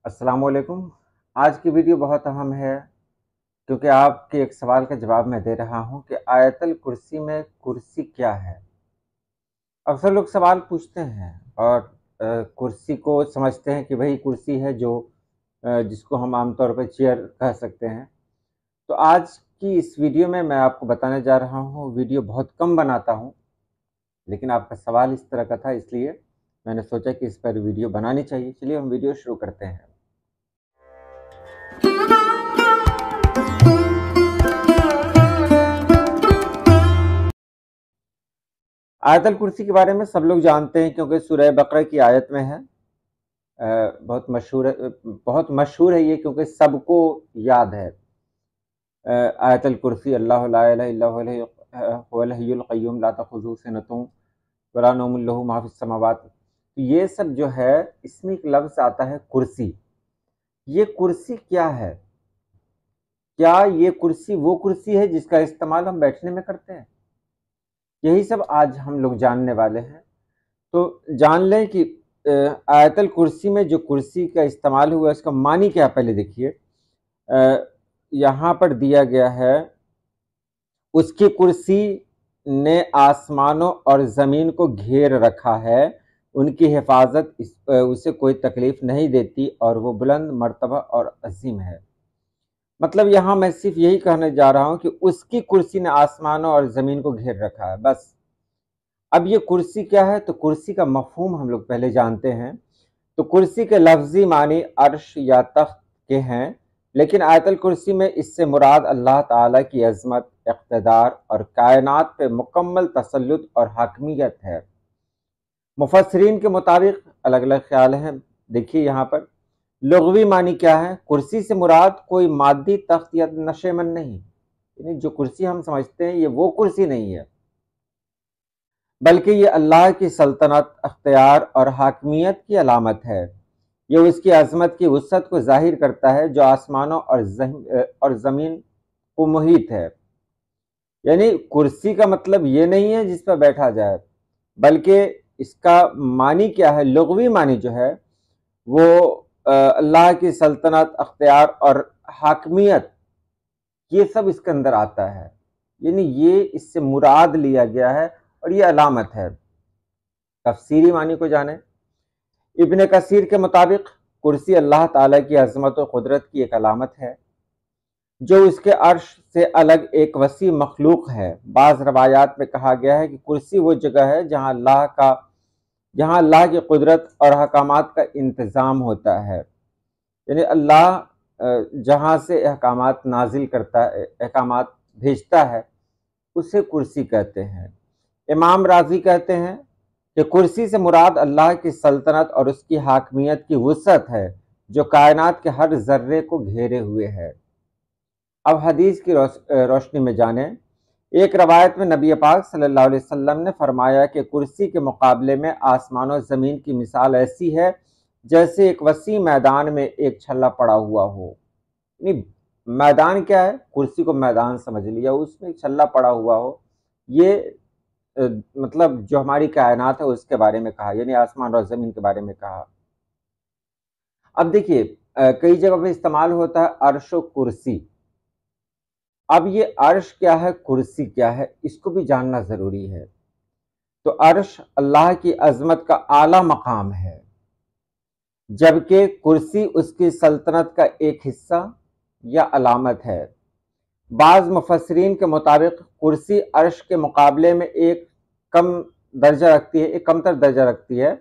السلام علیکم۔ آج کی ویڈیو بہت اہم ہے کیونکہ آپ کے ایک سوال کا جواب میں دے رہا ہوں کہ آیت الکرسی میں کرسی کیا ہے؟ اکثر لوگ سوال پوچھتے ہیں اور کرسی کو سمجھتے ہیں کہ وہی کرسی ہے جو جس کو ہم عام طور پہ چیئر کہہ سکتے ہیں۔ تو آج کی اس ویڈیو میں آپ کو بتانے جا رہا ہوں، ویڈیو بہت کم بناتا ہوں لیکن آپ کا سوال اس طرح کا تھا، اس لیے میں نے سوچا کہ اس پر ویڈیو بنانی چاہیے۔ چلیے ہم ویڈیو شروع کرتے ہیں۔ آیت الکرسی کے بارے میں سب لوگ جانتے ہیں کیونکہ سورہ بقرہ کی آیت میں ہے۔ بہت مشہور ہے یہ کیونکہ سب کو یاد ہے۔ آیت الکرسی اللہ لا الہ الا هو الحی القیوم لا تأخذہ سنۃ ولا نوم لہ ما فی السماوات۔ یہ سب جو ہے اس میں ایک لفظ آتا ہے کرسی۔ یہ کرسی کیا ہے؟ کیا یہ کرسی وہ کرسی ہے جس کا استعمال ہم بیٹھنے میں کرتے ہیں؟ یہی سب آج ہم لوگ جاننے والے ہیں۔ تو جان لیں کہ آیت الکرسی میں جو کرسی کا استعمال ہوا اس کا معنی کیا، پہلے دیکھیے یہاں پر دیا گیا ہے، اس کی کرسی نے آسمانوں اور زمین کو گھیر رکھا ہے، ان کی حفاظت اسے کوئی تکلیف نہیں دیتی اور وہ بلند مرتبہ اور عظیم ہے۔ مطلب یہاں میں صرف یہی کہنے جا رہا ہوں کہ اس کی کرسی نے آسمانوں اور زمین کو گھیر رکھا ہے، بس۔ اب یہ کرسی کیا ہے؟ تو کرسی کا مفہوم ہم لوگ پہلے جانتے ہیں۔ تو کرسی کے لفظی معنی عرش یا تخت کے ہیں، لیکن آیت الکرسی میں اس سے مراد اللہ تعالیٰ کی عظمت، اقتدار اور کائنات پہ مکمل تسلط اور حاکمیت ہے۔ مفسرین کے مطابق الگ الگ خیال ہیں۔ دیکھیے یہاں پر لغوی معنی کیا ہے؟ کرسی سے مراد کوئی مادی تخت یا نشیمن نہیں، یعنی جو کرسی ہم سمجھتے ہیں یہ وہ کرسی نہیں ہے، بلکہ یہ اللہ کی سلطنت، اختیار اور حاکمیت کی علامت ہے۔ یہ اس کی عظمت کی وسعت کو ظاہر کرتا ہے جو آسمانوں اور زمین کو محیط ہے۔ یعنی کرسی کا مطلب یہ نہیں ہے جس پر بیٹھا جائے، بلکہ اس کا معنی کیا ہے؟ لغوی معنی جو ہے وہ اللہ کی سلطنت، اختیار اور حاکمیت، یہ سب اس کے اندر آتا ہے، یعنی یہ اس سے مراد لیا گیا ہے اور یہ علامت ہے۔ تفسیری معنی کو جانیں۔ ابن کثیر کے مطابق کرسی اللہ تعالیٰ کی عظمت و قدرت کی ایک علامت ہے جو اس کے عرش سے الگ ایک وسیع مخلوق ہے۔ بعض روایات میں کہا گیا ہے کہ کرسی وہ جگہ ہے جہاں اللہ کی قدرت اور احکامات کا انتظام ہوتا ہے، یعنی اللہ جہاں سے احکامات نازل کرتا ہے، احکامات بھیجتا ہے، اسے کرسی کہتے ہیں۔ امام راضی کہتے ہیں کہ کرسی سے مراد اللہ کی سلطنت اور اس کی حاکمیت کی وسعت ہے جو کائنات کے ہر ذرے کو گھیرے ہوئے ہے۔ اب حدیث کی روشنی میں جانیں۔ ایک روایت میں نبی پاک صلی اللہ علیہ وسلم نے فرمایا کہ کرسی کے مقابلے میں آسمان و زمین کی مثال ایسی ہے جیسے ایک وسیع میدان میں ایک چھلا پڑا ہوا ہو۔ یعنی میدان کیا ہے؟ کرسی کو میدان سمجھ لیا، اس میں ایک چھلا پڑا ہوا ہو۔ یہ مطلب جو ہماری کائنات ہے اس کے بارے میں کہا، یعنی آسمان اور زمین کے بارے میں کہا۔ اب دیکھیے کئی جگہ پہ استعمال ہوتا ہے عرش و کرسی۔ اب یہ عرش کیا ہے، کرسی کیا ہے، اس کو بھی جاننا ضروری ہے۔ تو عرش اللہ کی عظمت کا اعلیٰ مقام ہے، جبکہ کرسی اس کی سلطنت کا ایک حصہ یا علامت ہے۔ بعض مفسرین کے مطابق کرسی عرش کے مقابلے میں ایک کمتر درجہ رکھتی ہے،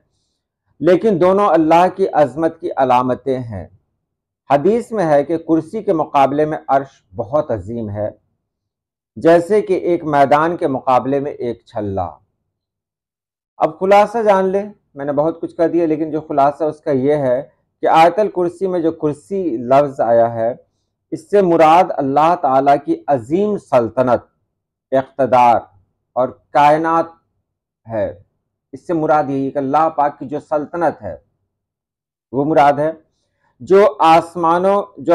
لیکن دونوں اللہ کی عظمت کی علامتیں ہیں۔ حدیث میں ہے کہ کرسی کے مقابلے میں عرش بہت عظیم ہے، جیسے کہ ایک میدان کے مقابلے میں ایک چھلا۔ اب خلاصہ جان لیں، میں نے بہت کچھ کہہ دیا لیکن جو خلاصہ اس کا یہ ہے کہ آیت الکرسی میں جو کرسی لفظ آیا ہے اس سے مراد اللہ تعالیٰ کی عظیم سلطنت، اقتدار اور کائنات ہے۔ اس سے مراد یہی کہ اللہ پاک کی جو سلطنت ہے وہ مراد ہے، جو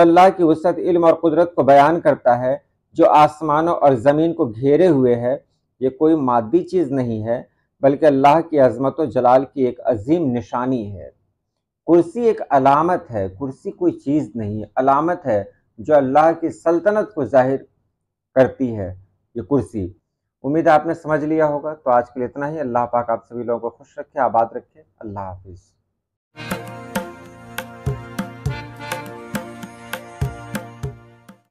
اللہ کی وسعت، علم اور قدرت کو بیان کرتا ہے، جو آسمانوں اور زمین کو گھیرے ہوئے ہے۔ یہ کوئی مادی چیز نہیں ہے بلکہ اللہ کی عظمت و جلال کی ایک عظیم نشانی ہے۔ کرسی ایک علامت ہے، کرسی کوئی چیز نہیں ہے، علامت ہے جو اللہ کی سلطنت کو ظاہر کرتی ہے یہ کرسی۔ امید ہے آپ نے سمجھ لیا ہوگا۔ تو آج کے لیے اتنا ہی۔ اللہ پاک آپ سبھی لوگوں کو خوش رکھے، آباد رکھے۔ اللہ حافظ۔